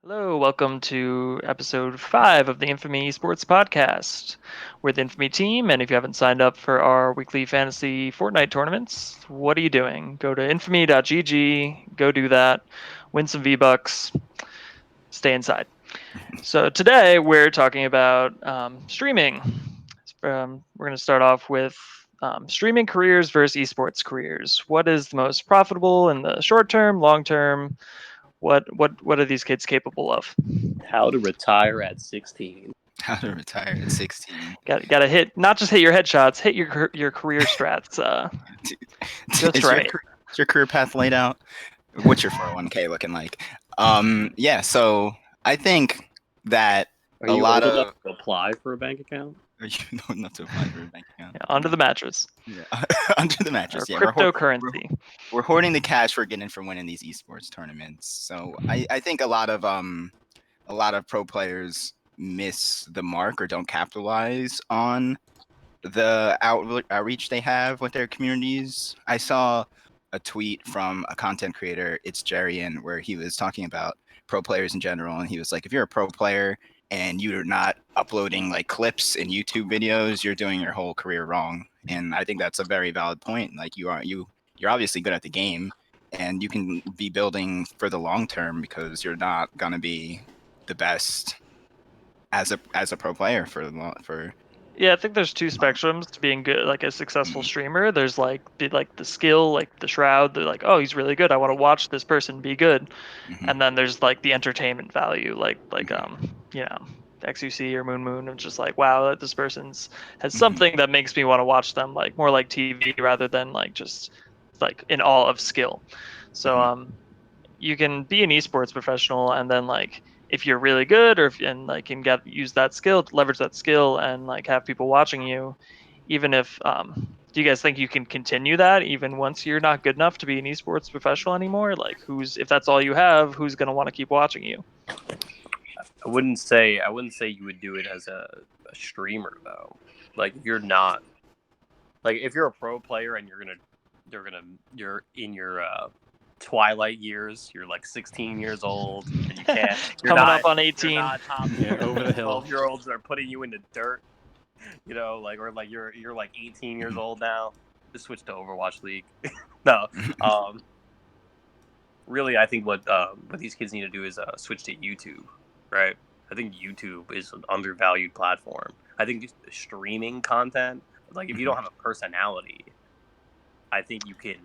Hello, welcome to episode 5 of the Infamy Esports podcast. We're the Infamy team, and if you haven't signed up for our weekly fantasy Fortnite tournaments, what are you doing? Go to infamy.gg, go do that, win some V-Bucks, stay inside. So today we're talking about streaming. We're going to start off with streaming careers versus esports careers. What is the most profitable in the short term, long term? What are these kids capable of? How to retire at 16. How to retire at 16. Got to hit, not just hit your headshots, hit your career strats. Just right. Is your career path laid out? What's your 401k looking like? Yeah, so I think that Are a you lot old of enough to apply for a bank account? you know not to apply for a bank account. Yeah, onto the mattress. Yeah. Under the mattress. Or Yeah, cryptocurrency. we're hoarding the cash we're getting from winning these esports tournaments. So I think a lot of pro players miss the mark or don't capitalize on the outreach they have with their communities. I saw a tweet from a content creator, it's Jerian, where he was talking about pro players in general, and he was like, if you're a pro player and you're not uploading like clips and YouTube videos, you're doing your whole career wrong. And I think that's a very valid point. Like you're obviously good at the game, and you can be building for the long term because you're not gonna be the best as a pro player for. Yeah, I think there's two spectrums to being good, like a successful streamer. There's like the skill, like the shroud. They're like, oh, he's really good. I want to watch this person be good. Mhm. And then there's like the entertainment value, like XUC or Moon. It's just like, wow, this person's has something that makes me want to watch them, like more like TV rather than like just like in awe of skill. So you can be an esports professional and then like if you're really good or if and like can use that skill, leverage that skill and like have people watching you, even if do you guys think you can continue that even once you're not good enough to be an esports professional anymore? Like who's if that's all you have, who's gonna want to keep watching you? I wouldn't say you would do it as a streamer though. Like if you're not like if you're a pro player and you're in your twilight years, you're like 16 years old and you can't you're Coming not, up on you're 18. not top over the hill. 12-year-olds are putting you in the dirt, like or like you're like 18 years old now. Just switch to Overwatch League. No. Really, I think what these kids need to do is switch to YouTube, right? I think YouTube is an undervalued platform. I think just streaming content, like if you don't have a personality, I think you can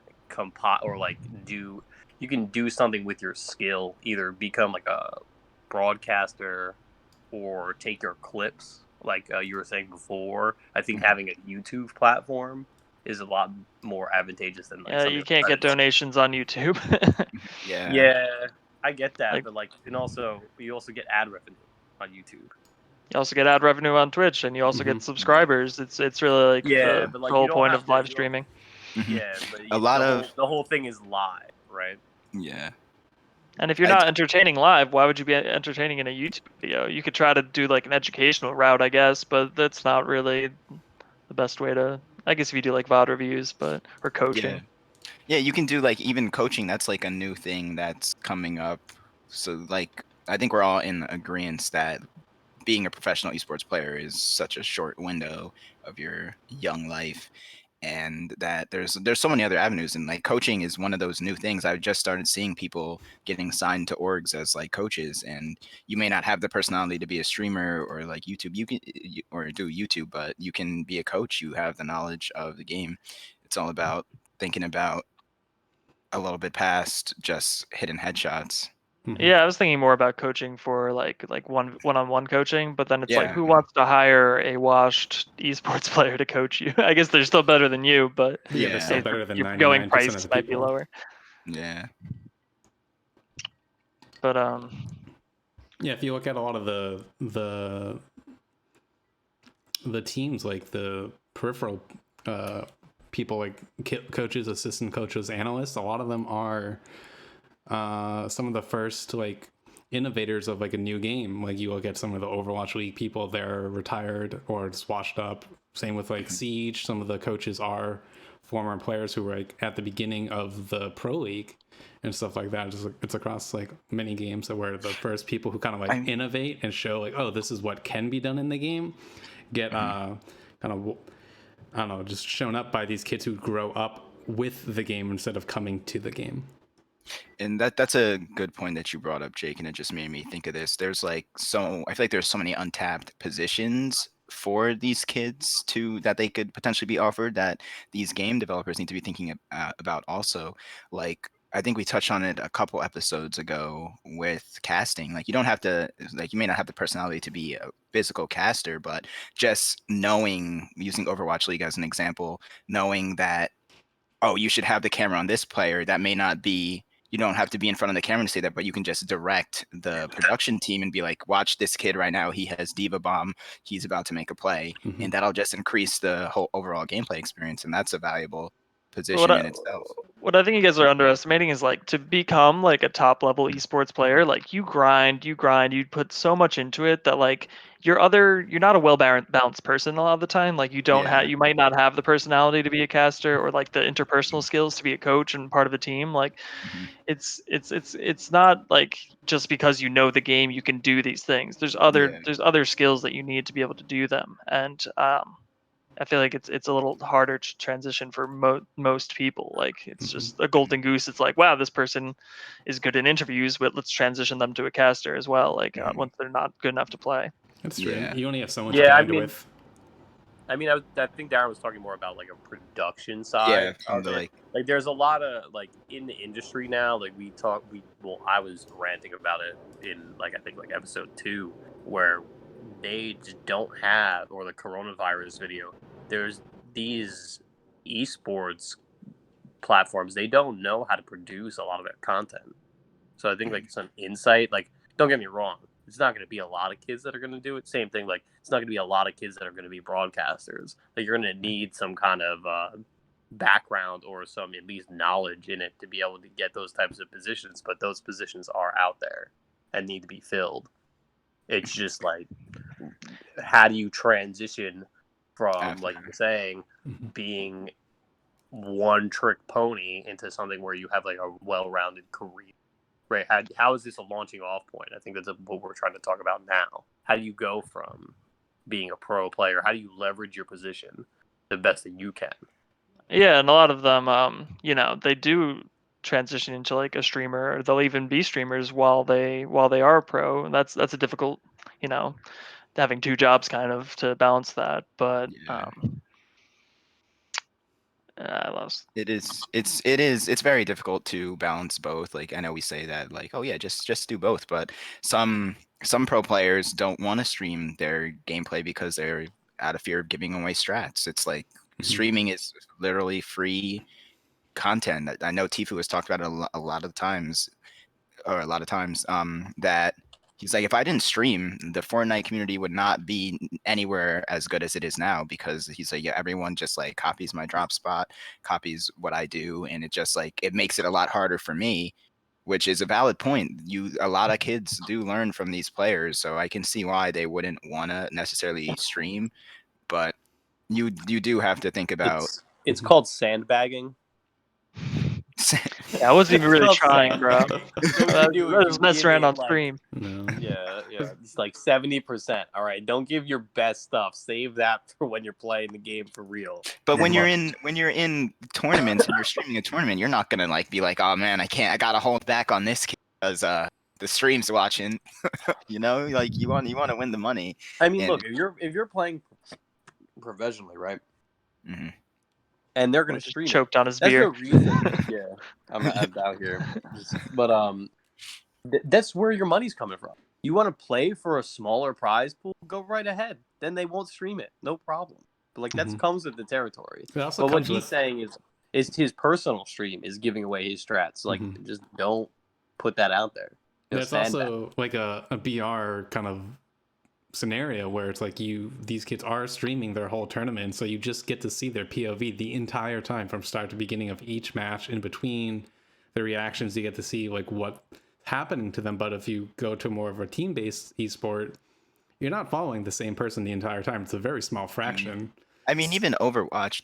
you can do something with your skill, either become like a broadcaster or take your clips, like you were saying before. I think having a YouTube platform is a lot more advantageous than like You can't get donations on YouTube. Yeah, I get that, Like- but like you also get ad revenue on YouTube. You also get ad revenue on Twitch, and you also get subscribers. It's really like but the like whole you don't point have of to- live you don't- streaming. Yeah, but the whole thing is live, right? yeah. And if you're not entertaining live, why would you be entertaining in a YouTube video? You could try to do like an educational route, I guess, but that's not really the best way to. I guess if you do like VOD reviews, or coaching. Yeah, you can do like even coaching. That's like a new thing that's coming up. So like I think we're all in agreement that being a professional esports player is such a short window of your young life, and that there's so many other avenues, and like coaching is one of those new things. I've just started seeing people getting signed to orgs as like coaches, and you may not have the personality to be a streamer or like YouTube, or do YouTube, but you can be a coach. You have the knowledge of the game. It's all about thinking about a little bit past just hitting headshots. Yeah, I was thinking more about coaching for like one-on-one coaching, but then it's like Yeah. who wants to hire a washed esports player to coach you? I guess they're still better than you, but Yeah, they're still better than your 99% going of price the might be people. lower. Yeah. But Yeah, if you look at a lot of the teams, like the peripheral people, like coaches, assistant coaches, analysts, a lot of them are some of the first like innovators of like a new game. Like you look at some of the Overwatch League people, they're retired or just washed up. Same with like Siege. Some of the coaches are former players who were like at the beginning of the pro league and stuff like that. Just like, it's across like many games that were the first people who kind of like innovate and show like, oh, this is what can be done in the game. Get kind of, I don't know, just shown up by these kids who grow up with the game instead of coming to the game. And that's a good point that you brought up, Jake, and it just made me think of this. There's like I feel like there's so many untapped positions for these kids that they could potentially be offered that these game developers need to be thinking about also. Like I think we touched on it a couple episodes ago with casting. Like you don't have to, like you may not have the personality to be a physical caster, but just knowing, using Overwatch League as an example, knowing that, oh, you should have the camera on this player, that may not be, you don't have to be in front of the camera to say that, but you can just direct the production team and be like, watch this kid right now. He has Diva Bomb. He's about to make a play. And that'll just increase the whole overall gameplay experience. And that's a valuable position in itself. What I think you guys are underestimating is like to become like a top level esports player, like you grind, you put so much into it that like you're not a well balanced person a lot of the time. Like you don't have, you might not have the personality to be a caster or like the interpersonal skills to be a coach and part of a team. Like it's not like just because you know the game you can do these things. There's other skills that you need to be able to do them, and I feel like it's a little harder to transition for most people. Like it's just a golden goose. It's like, wow, this person is good in interviews, but let's transition them to a caster as well. Like once they're not good enough to play. That's true. Yeah. You only have so much to guide with. I mean, I think Darren was talking more about like a production side. From the like there's a lot of like in the industry now. Like I was ranting about it in like I think like episode 2 where they just don't have, or the coronavirus video. There's these esports platforms. They don't know how to produce a lot of their content. So I think like some insight. Like don't get me wrong. It's not going to be a lot of kids that are going to do it. Same thing, like it's not going to be a lot of kids that are going to be broadcasters. Like you're going to need some kind of background or some at least knowledge in it to be able to get those types of positions. But those positions are out there and need to be filled. It's just like, how do you transition from, like you're saying, being one trick pony into something where you have like a well-rounded career? Right. How is this a launching off point? I think that's what we're trying to talk about now. How do you go from being a pro player? How do you leverage your position the best that you can? Yeah, and a lot of them, they do transition into like a streamer, or they'll even be streamers while they are a pro. And that's a difficult, having two jobs kind of to balance that. But I lost. It's very difficult to balance both. Like I know we say that like, oh yeah, just do both, but some pro players don't want to stream their gameplay because they're out of fear of giving away strats. It's like streaming is literally free content. I know Tifu has talked about it a lot of times that he's like, if I didn't stream, the Fortnite community would not be anywhere as good as it is now, because he's like, yeah, everyone just like copies my drop spot, copies what I do, and it just like it makes it a lot harder for me, which is a valid point. A lot of kids do learn from these players, so I can see why they wouldn't want to necessarily stream, but you do have to think about. It's called sandbagging. Yeah, I wasn't even really trying, bro. I was messing around on stream. Yeah, it's like 70%. All right, don't give your best stuff. Save that for when you're playing the game for real. But when you're in tournaments and you're streaming a tournament, you're not gonna like be like, oh man, I gotta hold back on this because the stream's watching. Like you want to win the money. I mean, look, if you're playing professionally, right? Mm-hmm. And they're going to stream. Choked on his beer. That's the reason. Yeah, I'm out here. But that's where your money's coming from. You want to play for a smaller prize pool? Go right ahead. Then they won't stream it. No problem. But like that comes with the territory. But what he's saying is his personal stream is giving away his strats. Like just don't put that out there. It's also like a BR kind of scenario where it's like these kids are streaming their whole tournament, so you just get to see their POV the entire time from start to beginning of each match. In between the reactions, you get to see like what's happening to them. But if you go to more of a team-based esport, you're not following the same person the entire time. It's a very small fraction. I mean, even Overwatch,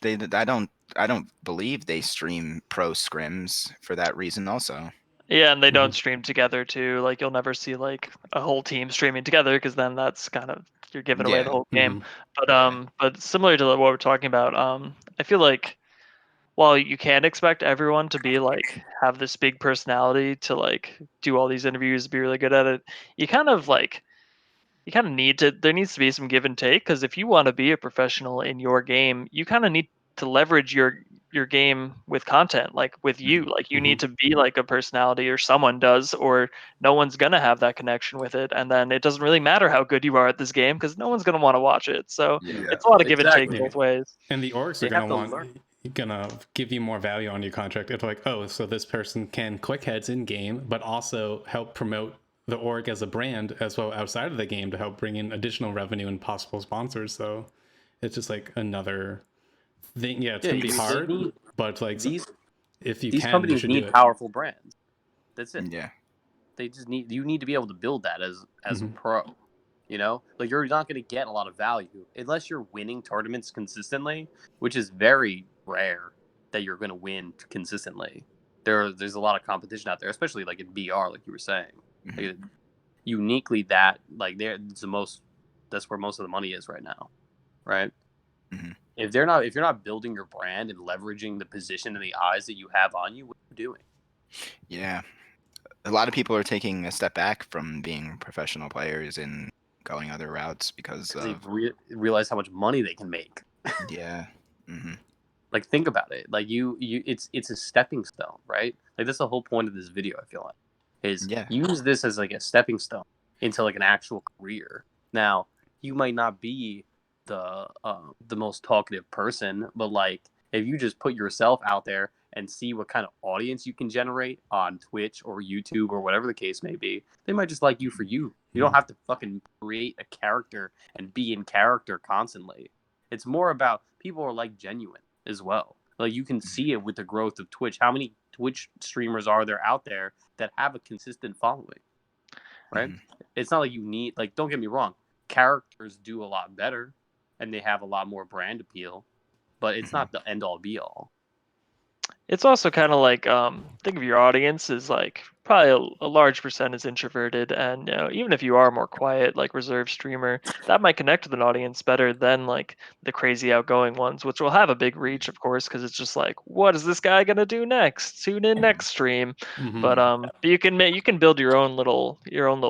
I don't believe they stream pro scrims for that reason. Also, Yeah, and they don't Mhm. stream together too. Like you'll never see like a whole team streaming together because then that's kind of you're giving away yeah, the whole game. Mhm. But yeah, but similar to what we're talking about, I feel like while you can expect everyone to be like have this big personality to like do all these interviews, be really good at it, you kind of like you kind of need to there needs to be some give and take because if you want to be a professional in your game you kind of need to leverage your game with content like with you mhm, like you need Mhm. to be like a personality or someone does or no one's going to have that connection with it and then it doesn't really matter how good you are at this game because no one's going to want to watch it so Yeah, yeah, it's a lot of give and take exactly. both ways. And the orgs are They have gonna to want learn. gonna give you more value on your contract. It's like, oh, so this person can click heads in game, but also help promote the org as a brand as well outside of the game to help bring in additional revenue and possible sponsors. So it's just like another thing. Yeah, it's Yeah, gonna be they hard, need but like these if you these can, you companies should do need it. powerful brands. That's it. yeah, They just need you need to be able to build that as a Mhm. pro. You know, like you're not going to get a lot of value unless you're winning tournaments consistently, which is very rare that you're going to win consistently. There's a lot of competition out there, especially like in BR, like you were saying. mhm, Like, uniquely, that like there, it's the most. That's where most of the money is right now, right? mhm, If you're not building your brand and leveraging the position and the eyes that you have on you, what are you doing? yeah. A lot of people are taking a step back from being professional players and going other routes because Because of realized how much money they can make. yeah, hmm Like think about it. Like it's a stepping stone, right? Like that's the whole point of this video. I feel like is yeah, use this as like a stepping stone into like an actual career. Now you might not be the most talkative person, but like if you just put yourself out there and see what kind of audience you can generate on Twitch or YouTube or whatever the case may be, they might just like you for you. You don't Mhm. have to fucking create a character and be in character constantly. It's more about people are like genuine as well. Like you can see it with the growth of Twitch. How many Twitch streamers are there out there that have a consistent following? Right? hmm It's not like you need like don't get me wrong, characters do a lot better and they have a lot more brand appeal, but it's hmm not the end all be all. It's also kind of like think of your audience as like probably a large percent is introverted, and you know even if you are more quiet, like reserved streamer, that might connect with an audience better than like the crazy outgoing ones, which will have a big reach, of course, because it's just like what is this guy gonna do next? Tune in next stream. Mhm. But you can build your own little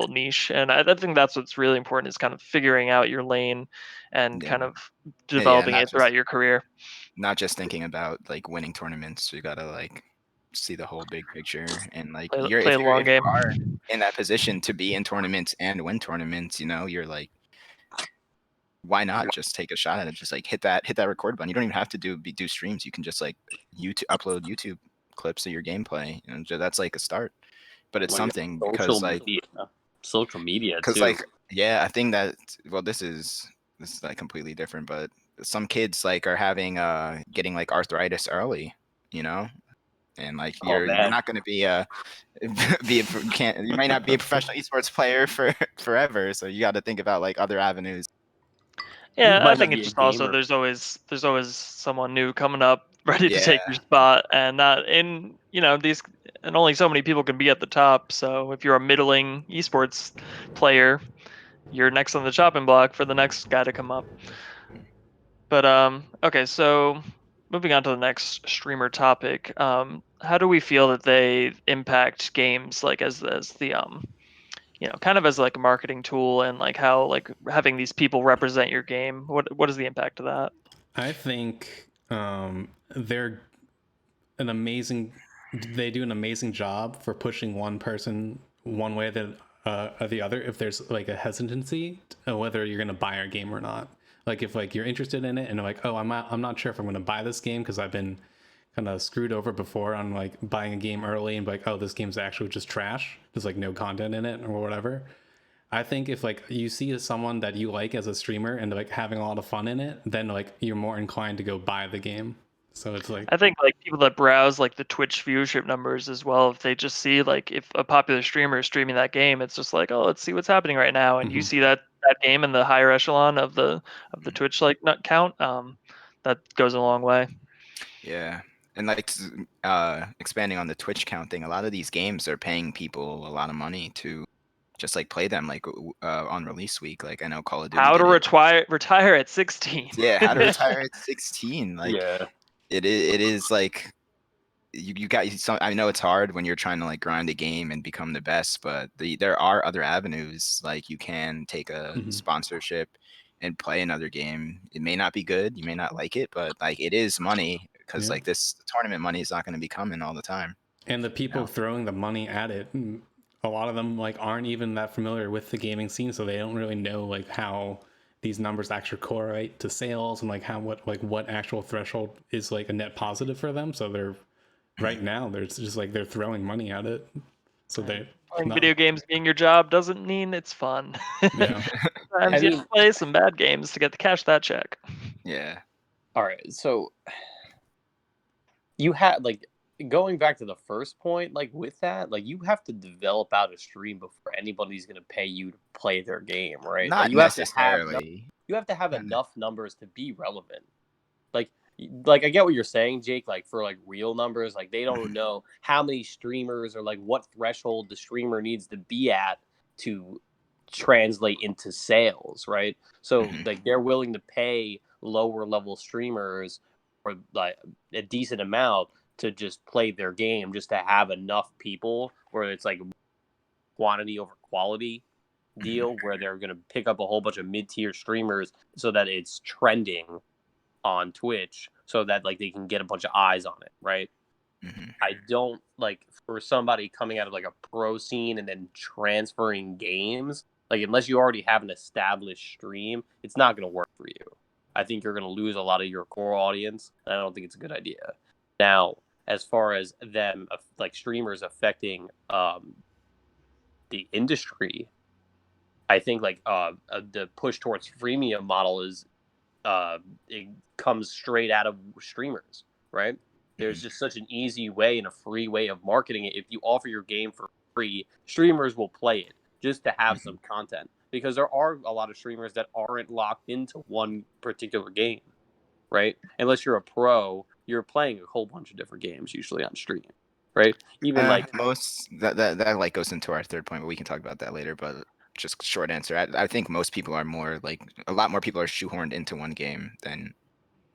niche, and I think that's what's really important is kind of figuring out your lane and yeah, kind of yeah. developing it throughout your career. Not just thinking about like winning tournaments. You gotta like see the whole big picture and like you're Play the long if you game. are in that position to be in tournaments and win tournaments, you're like, why not just take a shot at it? Just like hit that record button. You don't even have to do streams. You can just like upload YouTube clips of your gameplay. That's like a start. But it's Like something social because media. Social media because too. like yeah, I think that well this is like completely different, but some kids like are having getting like arthritis early, you know, and like Oh you're man. not going to be a you might not be a professional esports player for forever, so you got to think about like other avenues. You Yeah, I might not think be it's a just also gamer. there's always someone new coming up ready to Yeah, take your spot, and not in you know these and only so many people can be at the top. So if you're a middling esports player, you're next on the chopping block for the next guy to come up. But okay, so moving on to the next streamer topic, how do we feel that they impact games like as the you know kind of as like a marketing tool and like how like having these people represent your game? What is the impact of that? I think they're an amazing. They do an amazing job for pushing one person one way than or the other. If there's like a hesitancy, whether you're gonna buy our game or not. Like if like you're interested in it and like, oh, I'm not sure if I'm gonna buy this game because I've been kind of screwed over before on like buying a game early and be like, oh, this game's actually just trash. There's like no content in it or whatever. I think if like you see someone that you like as a streamer and like having a lot of fun in it, then like you're more inclined to go buy the game. So it's like, I think like people that browse like the Twitch viewership numbers as well, if they just see like if a popular streamer is streaming that game, it's just like, oh, let's see what's happening right now, and you mhm. see that game in the higher echelon of the Twitch like nut count. that goes a long way. Yeah. And like expanding on the Twitch count thing, a lot of these games are paying people a lot of money to just like play them like on release week. Like I know Call of Duty How to did it. retire at 16. Yeah, how to retire at 16. Like Yeah. it is like you got some. I know it's hard when you're trying to like grind a game and become the best, but there are other avenues. Like you can take a sponsorship and play another game. It may not be good, you may not like it, but like it is money because Yeah. like this tournament money is not going to be coming all the time. And the people throwing the money at it, a lot of them like aren't even that familiar with the gaming scene, so they don't really know like how these numbers actually correlate to sales and like what actual threshold is like a net positive for them. So they're right now they're just like they're throwing money at it. So they Playing video games being your job doesn't mean it's fun. Yeah. Sometimes you have to play some bad games to get to cash that check. Yeah. All right, so you had like going back to the first point, like with that, like you have to develop out a stream before anybody's gonna pay you to play their game, right? Not Like you necessarily. have to have enough numbers to be relevant. Like I get what you're saying, Jake. Like for like real numbers, like they don't know how many streamers or like what threshold the streamer needs to be at to translate into sales, right? So like they're willing to pay lower level streamers or like a decent amount to just play their game just to have enough people where it's like quantity over quality deal where they're going to pick up a whole bunch of mid-tier streamers so that it's trending on Twitch so that like they can get a bunch of eyes on it, right? I don't like for somebody coming out of like a pro scene and then transferring games, like unless you already have an established stream, it's not going to work for you. I think you're going to lose a lot of your core audience, and I don't think it's a good idea. Now, as far as them like streamers affecting the industry, I think like the push towards freemium model is it comes straight out of streamers, right? There's just such an easy way and a free way of marketing it. If you offer your game for free, streamers will play it just to have some content because there are a lot of streamers that aren't locked into one particular game, right? Unless you're a pro, you're playing a whole bunch of different games usually on stream, right? Even like most that like goes into our third point, but we can talk about that later. But just short answer, I think most people are more like a lot more people are shoehorned into one game than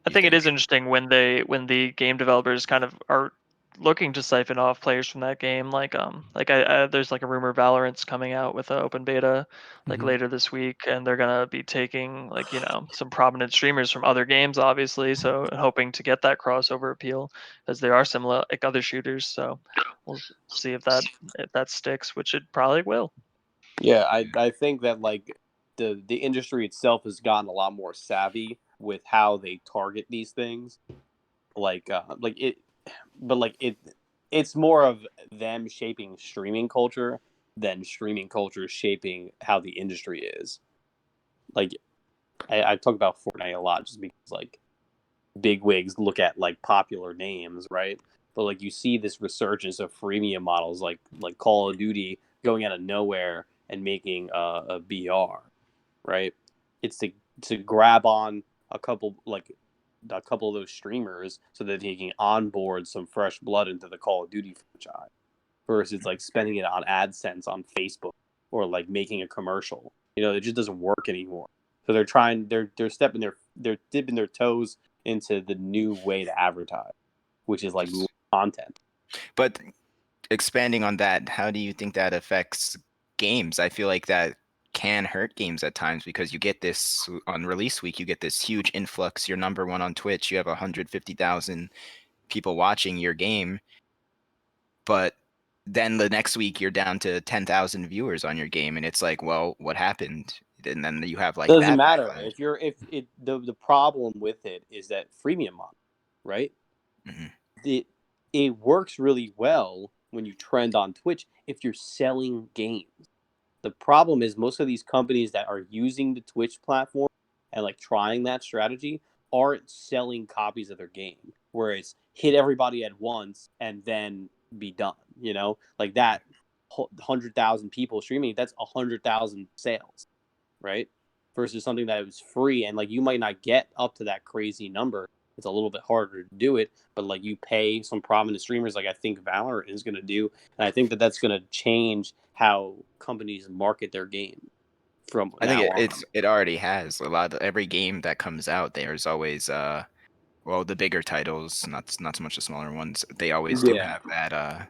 I think it is interesting when the game developers kind of are looking to siphon off players from that game. Like I there's like a rumor Valorant's coming out with an open beta like later this week, and they're gonna be taking like some prominent streamers from other games, obviously. So hoping to get that crossover appeal as they are similar like other shooters. So we'll see if that sticks, which it probably will. yeah, I think that like the industry itself has gotten a lot more savvy with how they target these things. Like it, but like it's more of them shaping streaming culture than streaming culture shaping how the industry is. Like I talk about Fortnite a lot just because like big wigs look at like popular names, right? But like you see this resurgence of freemium models like Call of Duty going out of nowhere and making a BR, right? It's to grab on a couple of those streamers so that they can onboard some fresh blood into the Call of Duty franchise versus like spending it on AdSense on Facebook or like making a commercial. It just doesn't work anymore. So they're dipping their toes into the new way to advertise, which is like content. But expanding on that, how do you think that affects games? I feel like that can hurt games at times because you get this on release week, you get this huge influx. You're number one on Twitch. You have 150,000 people watching your game, but then the next week you're down to 10,000 viewers on your game, and it's like, well, what happened? And then you have like Doesn't that matter backlash. if the problem with it is that freemium model, right? It works really well when you trend on Twitch if you're selling games. The problem is most of these companies that are using the Twitch platform and like trying that strategy aren't selling copies of their game, where it's hit everybody at once and then be done. Like that 100,000 people streaming, that's 100,000 sales, right? Versus something that was free and like you might not get up to that crazy number it's a little bit harder to do it. But like you pay some prominent streamers, like I think Valorant is going to do, and I think that that's going to change how companies market their game from I think now on. it already has a lot. Every game that comes out, there's always well, the bigger titles, not so much the smaller ones. They always do Yeah. have that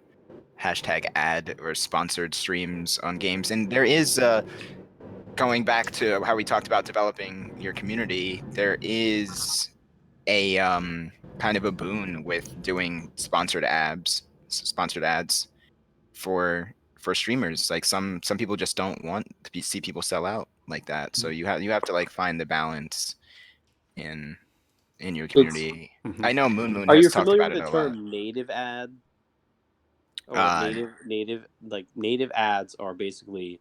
hashtag ad or sponsored streams on games, and there is going back to how we talked about developing your community. There is a kind of a boon with doing sponsored ads for streamers. Like some people just don't want to see people sell out like that. So you have to like find the balance in your It's. community. Mhm. I know Moon Are has you talked familiar about with it the a lot. term native ad? Or like Uh, native ads are basically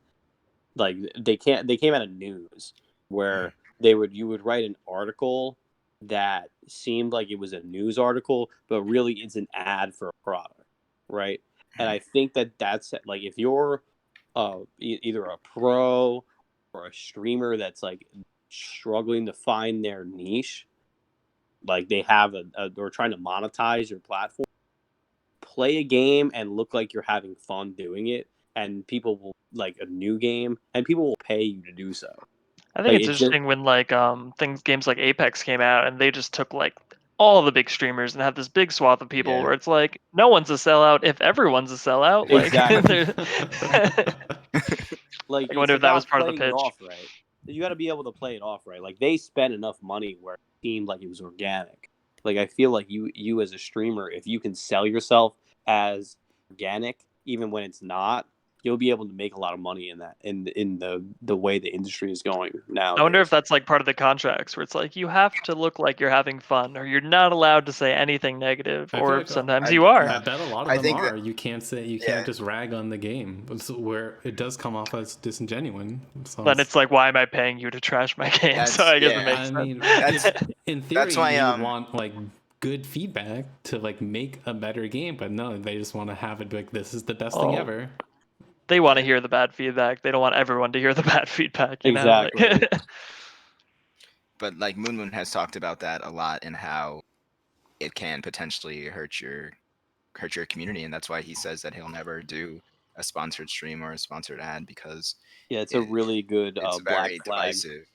like they came out of news where you would write an article that seemed like it was a news article, but really it's an ad for a product, right? And I think that that's like if you're either a pro or a streamer that's like struggling to find their niche, like they have or trying to monetize your platform, play a game and look like you're having fun doing it, and people will like a new game, and people will pay you to do so. I think Like it's it's just interesting when like games like Apex came out and they just took like all the big streamers and have this big swath of people Yeah. where it's like no one's a sellout if everyone's a sellout. Like Exactly. like I it's wonder if that was about part of the playing it pitch. off right. You got to be able to play it off right. Like they spent enough money where it seemed like it was organic. Like I feel like you as a streamer, if you can sell yourself as organic, even when it's not, you'll be able to make a lot of money in that in the way the industry is going I wonder if nowadays. that's like part of the contracts where it's like you have to look like you're having fun or you're not allowed to say anything negative, I feel or like sometimes I you are. I bet a lot of I them think that are. You can't yeah. just rag on the game, where it does come off as disingenuine. Then it's like, why am I paying you to trash my game? So That's I guess it yeah. makes I sense. mean, That's in that's theory, why you would want like good feedback to like make a better game, but no, they just want to have it be like this is the best thing Oh, ever. they want to Yeah. hear the bad feedback. They don't want everyone to hear the bad feedback, you know? Like Exactly. But like Moon has talked about that a lot and how it can potentially hurt your community, and that's why he says that he'll never do a sponsored stream or a sponsored ad because Yeah, it's a it, really good it's black very flag. divisive.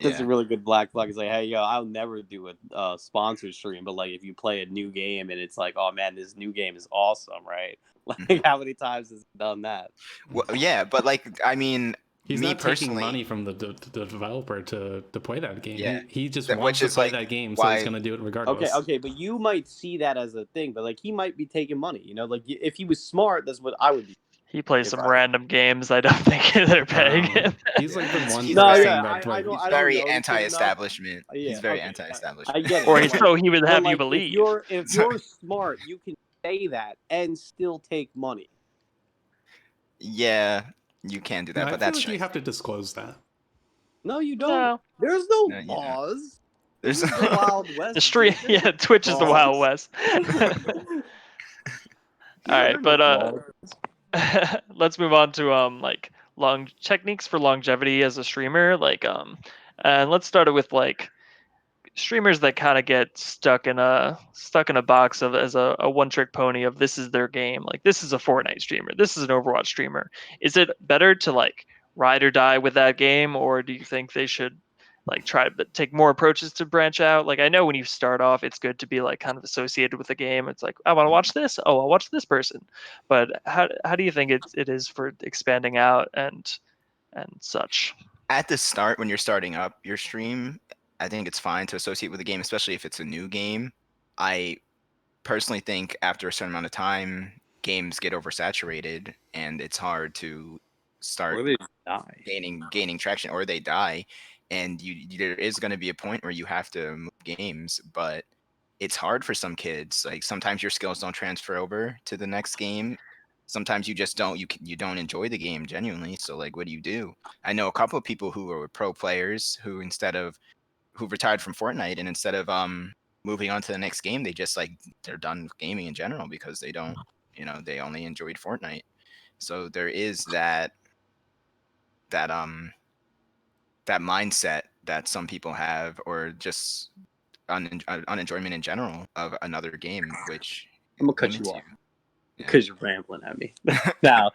That's a Yeah. really good black flag. It's like, hey, yo, I'll never do a sponsored stream, but like if you play a new game and it's like, oh man, this new game is awesome, right? Like, Mhm. how many times has it done that? Well, yeah, but like I mean, He's me not taking personally, money from the developer to play that game. yeah, He just that wants which to is play like that game, so he's why gonna do it Okay, regardless. okay, but you might see that as a thing, but like he might be taking money, you know? Like if he was smart, that's what I would do he plays if some I. random games. I don't think they're paying him. He's yeah, like the one he's No, very person yeah, that like he's I don't very know this kid enough. anti-establishment. He's Yeah, very okay, I anti-establishment. get it, Or but he's like, so he would but have you like believe. if Sorry. you're smart, you can say that and still take money. Yeah, you can do no, that, I but feel that's like you have shiesty. to disclose that. No, you don't. No, There's no No, you don't. laws. This There's is the Wild the West, stream, Jake. There yeah, ain't Twitch is the laws. Wild West. All Yeah, there right, are no but laws. let's move on to like long techniques for longevity as a streamer. Like and let's start it with like streamers that kind of get stuck in a box of as a one trick pony of this is their game. Like this is a Fortnite streamer, this is an Overwatch streamer. Is it better to like ride or die with that game, or do you think they should like try to take more approaches to branch out? Like I know when you start off, it's good to be like kind of associated with the game. It's like I want to watch this. Oh, I'll watch this person. But how do you think it is for expanding out and such? At the start when you're starting up your stream, I think it's fine to associate with the game, especially if it's a new game. I personally think after a certain amount of time, games get oversaturated and it's hard to start Or they die. gaining traction, or they die. And there is going to be a point where you have to move games, but it's hard for some kids. Like sometimes your skills don't transfer over to the next game. Sometimes you just don't you don't enjoy the game genuinely. So like what do you do? I know a couple of people who were pro players who retired from Fortnite, and instead of moving on to the next game, they just like they're done with gaming in general because they don't, they only enjoyed Fortnite. So there is that that mindset that some people have, or just enjoyment in general of another game, which I'm gonna cut you limits off Yeah. because you're rambling at me. Now,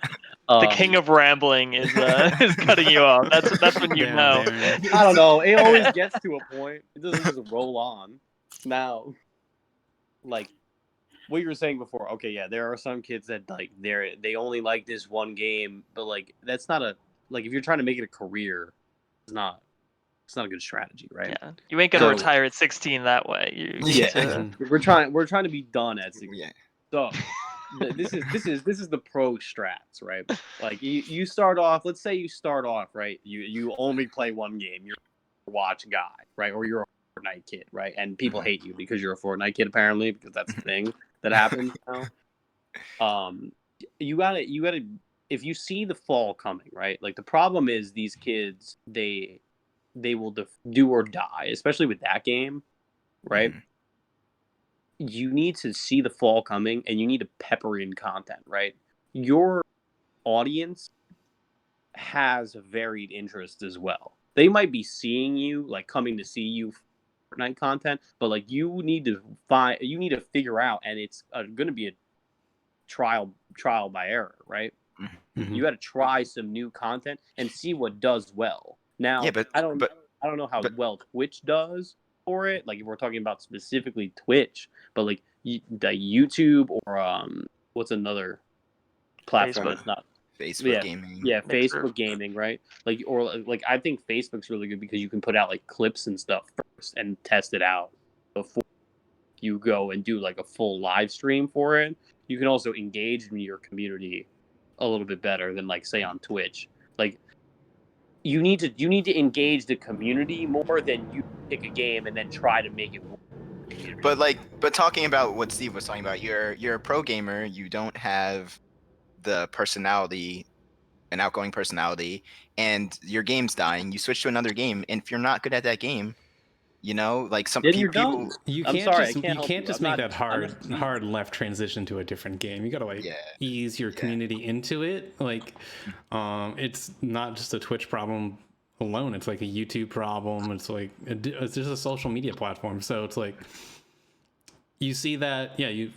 The king of rambling is cutting you off. That's when you Damn, know. Baron. I don't know. It always gets to a point. It doesn't just roll on. Now, like what you were saying before. Okay, yeah, there are some kids that like they only like this one game, but like that's not a like if you're trying to make it a career, it's not a good strategy, right? Yeah, you ain't gonna So- retire at 16 that way. You need Yeah, to. we're trying to be done at 6. Yeah. So this is the pro strats, right? Like you start off. Let's say you start off right. You only play one game. You're a watch guy, right? Or you're a Fortnite kid, right? And people hate you because you're a Fortnite kid, apparently, because that's the thing that happens now. You gotta. If you see the fall coming, right? Like the problem is these kids, they will do or die, especially with that game, right? Mhm. You need to see the fall coming and you need to pepper in content, right? Your audience has varied interests as well. They might be seeing you, like coming to see you for Fortnite content, but like you need to figure out, and it's going to be a trial by error, right? Mhm. You got to try some new content and see what does well. Now, Yeah, but I don't know how but- well Twitch does for it. Like if we're talking about specifically Twitch, but like the YouTube or what's another platform Facebook. that's not Facebook gaming. yeah, Mixer. Facebook gaming, right? Like or like I think Facebook's really good because you can put out like clips and stuff first and test it out before you go and do like a full live stream for it. You can also engage in your community a little bit better than like say on Twitch. Like you need to engage the community more than you pick a game and then try to make it work. But talking about what Steve was talking about, you're a pro gamer. You don't have the personality, an outgoing personality, and your game's dying. You switch to another game, and if you're not good at that game, like some Then you're people. done. You I'm can't sorry, I just can't you help can't you. just I'm make not- that I'm hard not- hard left transition to a different game. You gotta like Yeah. ease your Yeah. community into it. Like, it's not just a Twitch problem alone. It's like a YouTube problem. It's like it's just a social media platform. So it's like you see that, yeah, you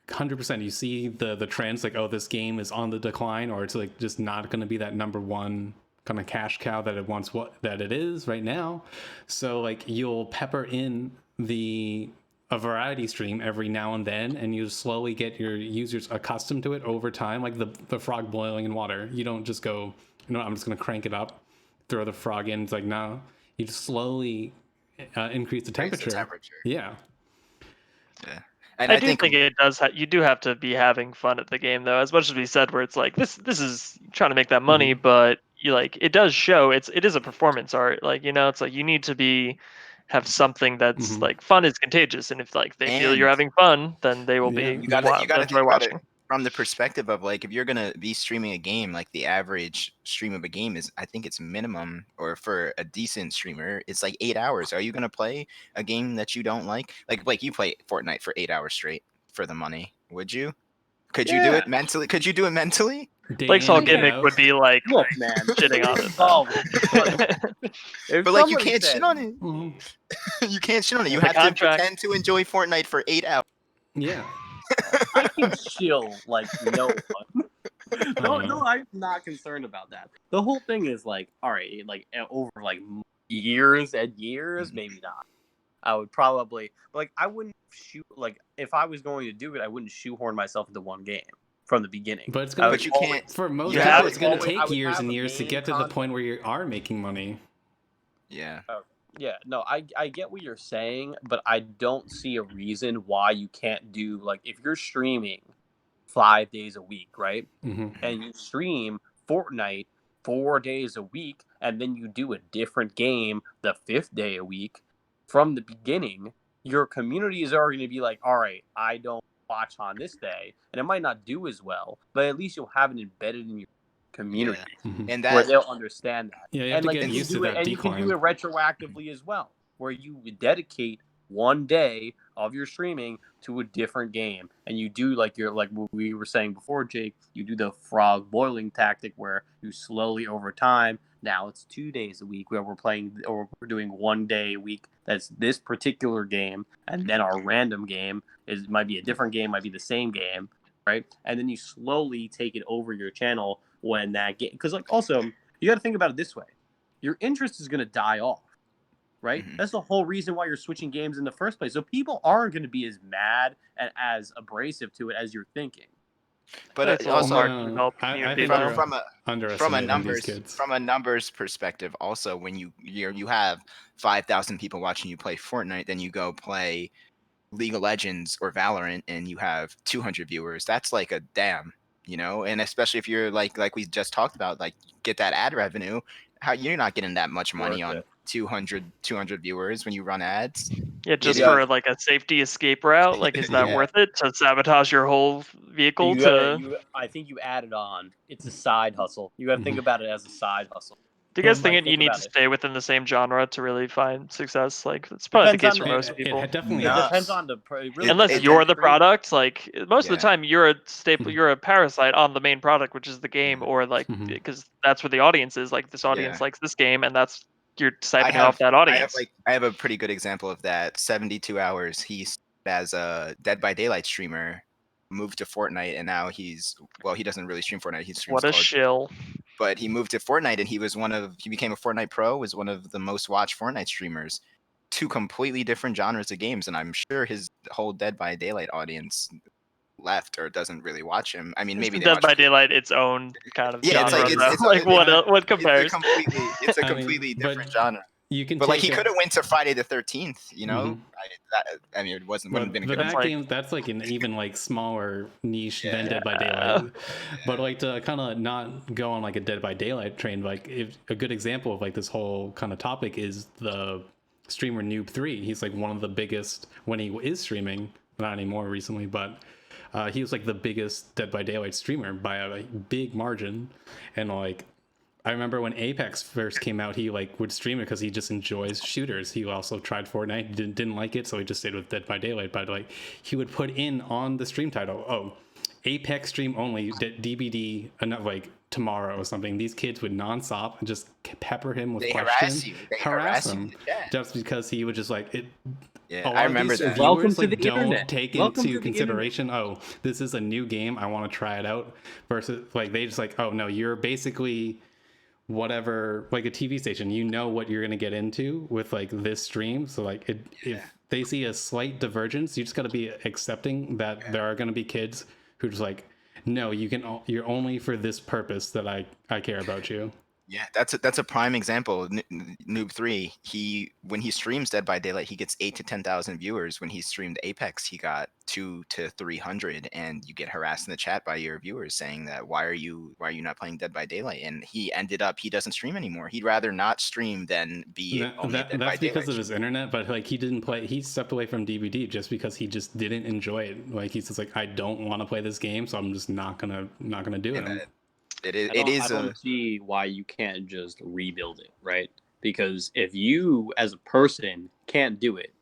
100%. You see the trends like, oh, this game is on the decline, or it's like just not going to be that number one kind of cash cow that it is right now. So like you'll pepper in a variety stream every now and then, and you slowly get your users accustomed to it over time, like the frog boiling in water. You don't just go, I'm just going to crank it up, throw the frog in. It's like, no, you just slowly increase the temperature. Yeah. Yeah. And I do think it does. You do have to be having fun at the game, though. As much as we said, where it's like this is trying to make that money, but you like it does show. It is a performance art. Like it's like you need to have something that's like fun is contagious, and if like they feel you're having fun, then they will be. You gotta think enjoy about it watching. from the perspective of like if you're gonna be streaming a game, like the average stream of a game is, I think it's minimum, or for a decent streamer, it's like 8 hours. Are you gonna play a game that you don't like? Like you play Fortnite for 8 hours straight for the money? Would you? Could you do it mentally? Could you do it mentally? Blake's whole gimmick would be like, look, man, shitting on it. Oh, But like you can't shit on it. You can't shit on it. You have to pretend to enjoy Fortnite for 8 hours. Yeah. I can chill like no one. No, I'm not concerned about that. The whole thing is like, all right, like over like years and years, maybe not. I would probably like I wouldn't shoot like if I was going to do it, I wouldn't shoehorn myself into one game from the beginning. But it's gonna. But you can't. For most you people, have it's to gonna always- take years and years to get to the point where you are making money. Yeah. Yeah, no, I get what you're saying, but I don't see a reason why you can't do like if you're streaming 5 days a week, right? And you stream Fortnite 4 days a week, and then you do a different game the 5th day a week. From the beginning, your community is already going to be like, all right, I don't watch on this day, and it might not do as well, but at least you'll have it embedded in your community, And where they'll understand that. Yeah, you have and to like get you used can to do it, that and you can do decline. it retroactively as well, where you dedicate one day of your streaming to a different game, and you do like what we were saying before, Jake. You do the frog boiling tactic, where you slowly over time Now it's 2 days a week where we're playing, or we're doing 1 day a week that's this particular game, and then our random game might be a different game, might be the same game, right? And then you slowly take it over your channel when that game, because like also you got to think about it this way: your interest is going to die off. Right? Mhm. That's the whole reason why you're switching games in the first place. So people aren't going to be as mad and as abrasive to it as you're thinking. But It's a little also hard to develop I community think from though. you're from a underestimating these kids. from a numbers perspective, also when you have 5,000 people watching you play Fortnite, then you go play League of Legends or Valorant and you have 200 viewers. That's like a damn, and especially if you're like we just talked about, like get that ad revenue. How you're not getting that much money Worth on it. 200 viewers when you run ads. Yeah, just It Yeah. for like a safety escape route, like is that Yeah. worth it to sabotage your whole vehicle I think you added on. It's a side hustle. You got to think about it as a side husle. Do you guys Like, think you think need about to it. stay within the same genre to really find success? Like it's probably the Depends case on for most It people. definitely It No. depends is. on the really Unless it you're the industry. product, like most of the Yeah. time you're a staple, you're a parasite on the main product, which is the game, Yeah. or like Mhm. because that's where the audience is. Like this audience Yeah. likes this game, and that's you're I siphoning off have that audience. I have a pretty good example of that. 72 hours. He's as a Dead by Daylight streamer, moved to Fortnite, and now he doesn't really stream Fortnite. He streams What a Call of Duty. shill! But he moved to Fortnite, and he became a Fortnite pro. Was one of the most watched Fortnite streamers. Two completely different genres of games, and I'm sure his whole Dead by Daylight audience left or doesn't really watch him. I mean, maybe Isn't they Dead watch. by Daylight its own kind of Yeah, it's like genre though? it's Like what a compares? completely I mean, completely but different genre. You can But like take he could have went to Friday the 13th, Mhm. I mean, it wouldn't have been a But good. That's that like- game, that's like an even like smaller niche than Yeah. Dead by Daylight. But like to kind of not go on like a Dead by Daylight train, like if a good example of like this whole kind of topic is the streamer Noob3. He's like one of the biggest when he is streaming, not anymore recently, but he was like the biggest Dead by Daylight streamer by a big margin. And like I remember when Apex first came out, he like would stream it because he just enjoys shooters. He also tried Fortnite, didn't like it, so he just stayed with Dead by Daylight. But like he would put in on the stream title, "Oh, Apex stream only, DBD, like tomorrow or something." These kids would nonstop and just pepper him with They questions, harass you. They harass harass you him, in the chat. just because he would just like it. Yeah, A lot I of remember these that. viewers Welcome to like the don't internet. take Welcome to into the consideration, oh, this is a new game, I want to try it out, versus like they just like, oh no, you're basically whatever, like a TV station, you know what you're gonna get into with like this stream. So like if they see a slight divergence, you just got to be accepting that there are gonna be kids who just like, no, you're only for this purpose that I care about you. Yeah, that's a prime example. Noob3, when he streams Dead by Daylight, he gets 8 to 10,000 viewers. When he streamed Apex, he got 2 to 300, and you get harassed in the chat by your viewers saying that why are you not playing Dead by Daylight? And he doesn't stream anymore. He'd rather not stream than be only a Dead by That's because Daylight of his streamer. internet, but like he stepped away from DVD just because he just didn't enjoy it. Like he's just like, I don't want to play this game, so I'm just not gonna do And, it. I don't see why you can't just rebuild it, right? Because if you, as a person, can't do it,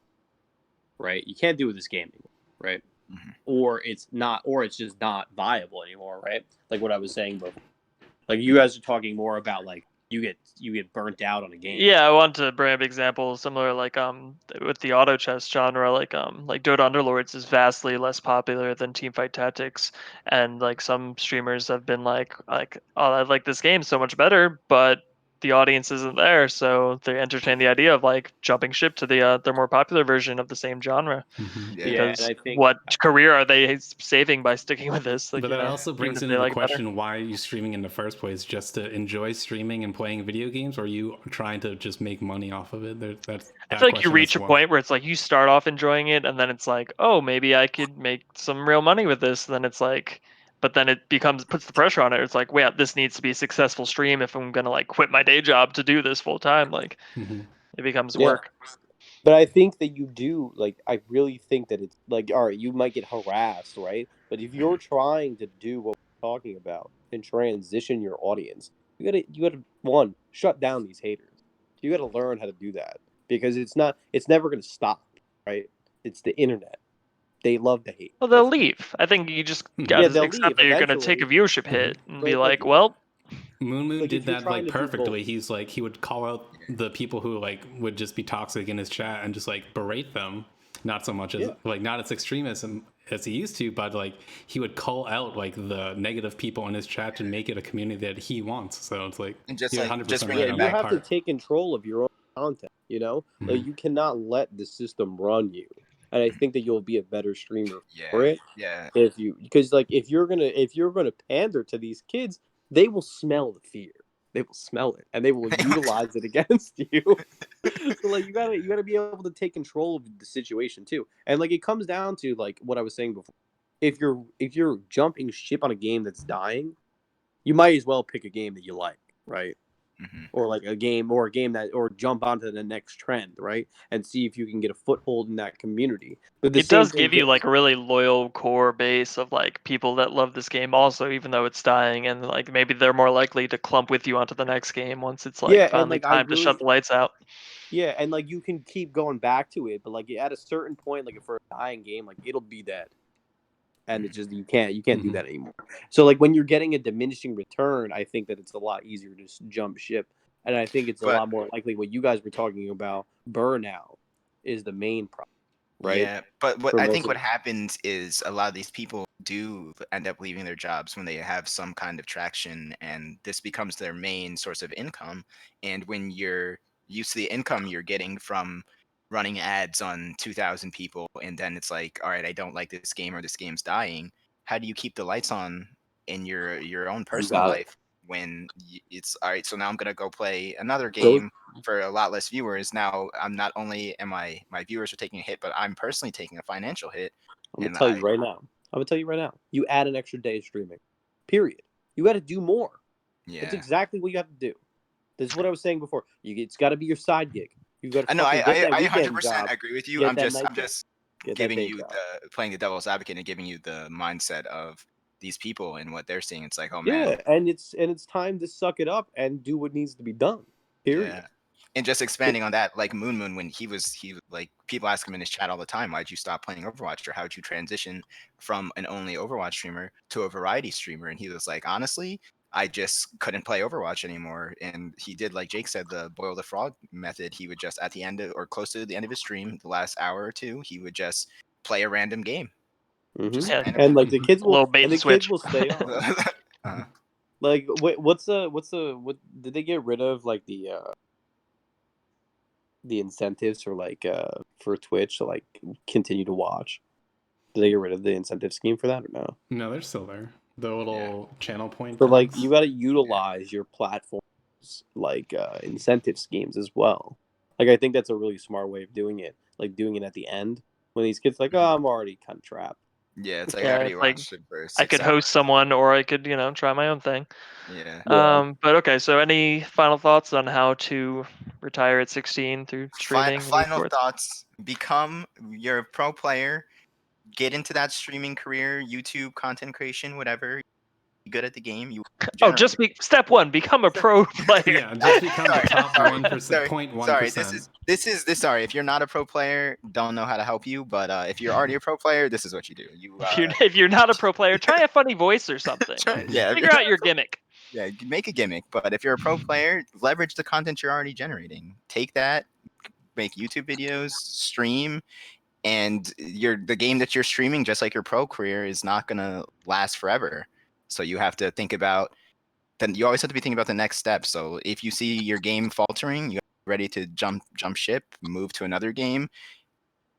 right? You can't do it with this game anymore, right? Mm-hmm. Or it's just not viable anymore, right? Like what I was saying before. Like you guys are talking more about like you get burnt out on a game. Yeah, I want to bring up examples similar, like with the auto chess genre, like Dota Underlords is vastly less popular than Teamfight Tactics, and like some streamers have been like oh, I like this game so much better, but the audience isn't there, so they entertain the idea of like jumping ship to the more popular version of the same genre. Mhm. Yeah. Yeah, Because and I think what career are they saving by sticking with this? Like, But you that know, also even brings if into they the like it better. question: why are you streaming in the first place? Just to enjoy streaming and playing video games, or are you trying to just make money off of it? I feel like you reach a point where it's like you start off enjoying it, and then it's like, oh, maybe I could make some real money with this. And then it's like, but then it puts the pressure on it. It's like, wait, this needs to be a successful stream if I'm gonna like quit my day job to do this full time. Like, Mhm. it becomes Yeah. work. But I think that you do, like, I really think that it's like, all right, you might get harassed, right? But if you're trying to do what we're talking about and transition your audience, you gotta one, shut down these haters. You gotta learn how to do that because it's never gonna stop, right? It's the internet. They love to hate. Well, they'll leave. I think you just Yeah, gotta they'll accept leave that you're gonna take a eventually. viewership hit and be But, like, like, well, Moon Like, did if you're that trying like to do perfectly. both. He's like he would call out the people who like would just be toxic in his chat and just like berate them. Not so much as Yeah. like not as extremism as he used to, but like he would call out like the negative people in his chat and make it a community that he wants. So it's like And just you're like 100% bring Yeah, right it on you that back. have to part. take control of your own content, you know? Like, Mhm. you cannot let the system run you. And I think that you'll be a better streamer for Yeah, it yeah. if you, because like if you're gonna pander to these kids, they will smell the fear. They will smell it and they will utilize it against you. So like you gotta be able to take control of the situation too. And like it comes down to like what I was saying before. If you're jumping ship on a game that's dying, you might as well pick a game that you like, right? hmm Or like a game that, or jump onto the next trend, right? And see if you can get a foothold in that community. But the It same does thing give you goes. like a really loyal core base of like people that love this game also, even though it's dying, and like maybe they're more likely to clump with you onto the next game once it's like Yeah, and finally like I time to shut really, the lights out. yeah, and like you can keep going back to it, but like at a certain point, like for a dying game, like it'll be dead. And it's just you can't do Mhm. that anymore. So like when you're getting a diminishing return, I think that it's a lot easier to just jump ship, and I think it's a But lot more likely what you guys were talking about. Burnout is the main problem, right? yeah, but what For I most think of what happens is a lot of these people do end up leaving their jobs when they have some kind of traction, and this becomes their main source of income. And when you're used to the income you're getting from running ads on 2,000 people, and then it's like, all right, I don't like this game or this game's dying. How do you keep the lights on in your own you personal got it. life when it's all right? So now I'm gonna go play another Go. game for a lot less viewers. Now I'm not only am my viewers are taking a hit, but I'm personally taking a financial hit. I'm gonna And tell you right now. I'm gonna tell you right now. You add an extra day of streaming. Period. You got to do more. That's yeah, exactly what you have to do. This is what I was saying before. It's got to be your side gig. You got to I know fucking get that I weekend 100% job, agree with you. get I'm that just night job, get that giving day you job. the playing the devil's advocate and giving you the mindset of these people and what they're seeing. It's like, oh man, Yeah, and it's time to suck it up and do what needs to be done. Period. yeah. And just expanding on that, like Moon when he like people ask him in his chat all the time, why'd you stop playing Overwatch or how'd you transition from an only Overwatch streamer to a variety streamer? And he was like, honestly, I just couldn't play Overwatch anymore. And he did, like Jake said, the boil the frog method. He would just at the end of, or close to the end of his stream, the last hour or two, he would just play a random game, just Yeah, And randomly. like the Mhm. kids a little will, bait and and the kids switch. will stay on. uh, Like, what's what did they get rid of like the incentives for Twitch to like continue to watch? Did they get rid of the incentive scheme for that or no? No, they're still there. The little channel point So like things. you got to utilize your platform's like incentive schemes as well. Like I think that's a really smart way of doing it. Like doing it at the end when these kids like, oh, I'm already kind of trapped. yeah, it's like I Yeah, already it's like watched it for I six could host hours. someone, or I could, try my own thing. Yeah. Yeah. But okay, so any final thoughts on how to retire at 16 through streaming and Final esports? thoughts: become you're a pro player, get into that streaming career, YouTube content creation, whatever. You're good at the game, you Oh, generate. step one, become a pro player. Yeah, just become the top sorry, 1%, sorry, 0.1%. this. Sorry, if you're not a pro player, don't know how to help you. But if you're already a pro player, this is what you do. You If you're not a pro player, try a funny voice or something. yeah, if Figure you're out your gimmick. yeah, you make a gimmick. But if you're a pro player, leverage the content you're already generating. Take that, make YouTube videos, stream, and the game that you're streaming, just like your pro career, is not gonna last forever. So you have to think about then you always have to be thinking about the next step. So if you see your game faltering, you're ready to jump ship, move to another game,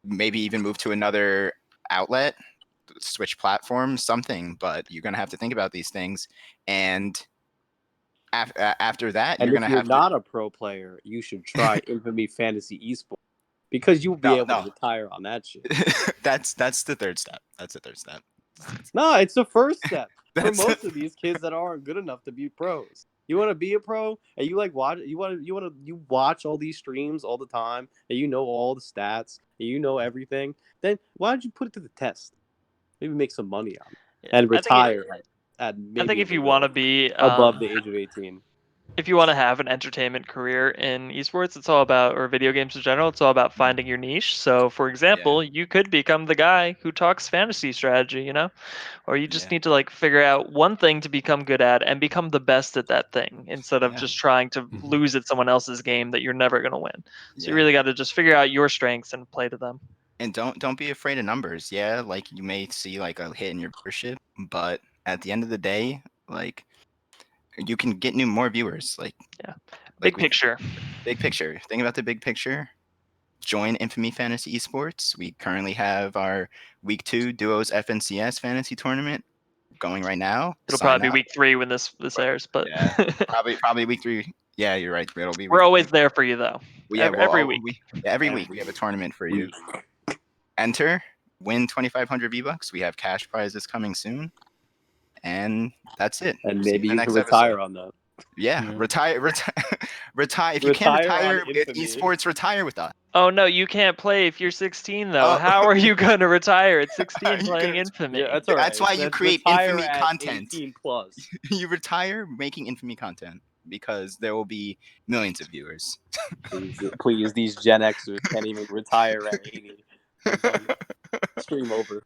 maybe even move to another outlet, switch platforms, something. But you're gonna have to think about these things, and after that, you're And if gonna you're have to. not a pro player, you should try Infamy Fantasy Esports because you'll be No, able to no, retire on that shit. that's the third step. That's the third step. No, it's the first step for That's most of these kids that aren't good enough to be pros. You want to be a pro, and you like watch. You watch all these streams all the time, and you know all the stats, and you know everything. Then why don't you put it to the test? Maybe make some money on it Yeah, and I think retire at I think maybe if you want to be above the age of 18. if you want to have an entertainment career in esports, it's all about, or video games in general, it's all about finding your niche. So, for example, you could become the guy who talks fantasy strategy, or you just Yeah. need to like figure out one thing to become good at and become the best at that thing instead of Yeah. just trying to Mhm. lose at someone else's game that you're never going to win. So you Yeah. really got to just figure out your strengths and play to them. And don't be afraid of numbers. Yeah, like you may see like a hit in your viewership, but at the end of the day, like you can get more viewers. Like Big we picture. big picture. Think about the big picture. Join Infamy Fantasy Esports. We currently have our week 2 duos FNCS fantasy tournament going right now. It'll Sign probably be up. week 3 when this airs, but Yeah, probably week 3. Yeah, you're right. It'll be we're week always 3. there for you though. Well, yeah, Every week. every week we have a tournament for you. Enter, win 2,500 V-Bucks. We have cash prizes coming soon. And that's it. And See you in maybe the you next can retire episode. on that. Yeah, Yeah. retire. If you can't Retire on retire with Infamy. esports, retire with us. Oh no, you can't play if you're 16 though. Oh. How are you going to retire at 16 You playing can- Infamy? Yeah, that's all right. That's why you create retire Infamy at content. 18 plus. You retire making Infamy content because there will be millions of viewers. Please, these Gen Xers can't even retire at 80. I'm done. Stream over.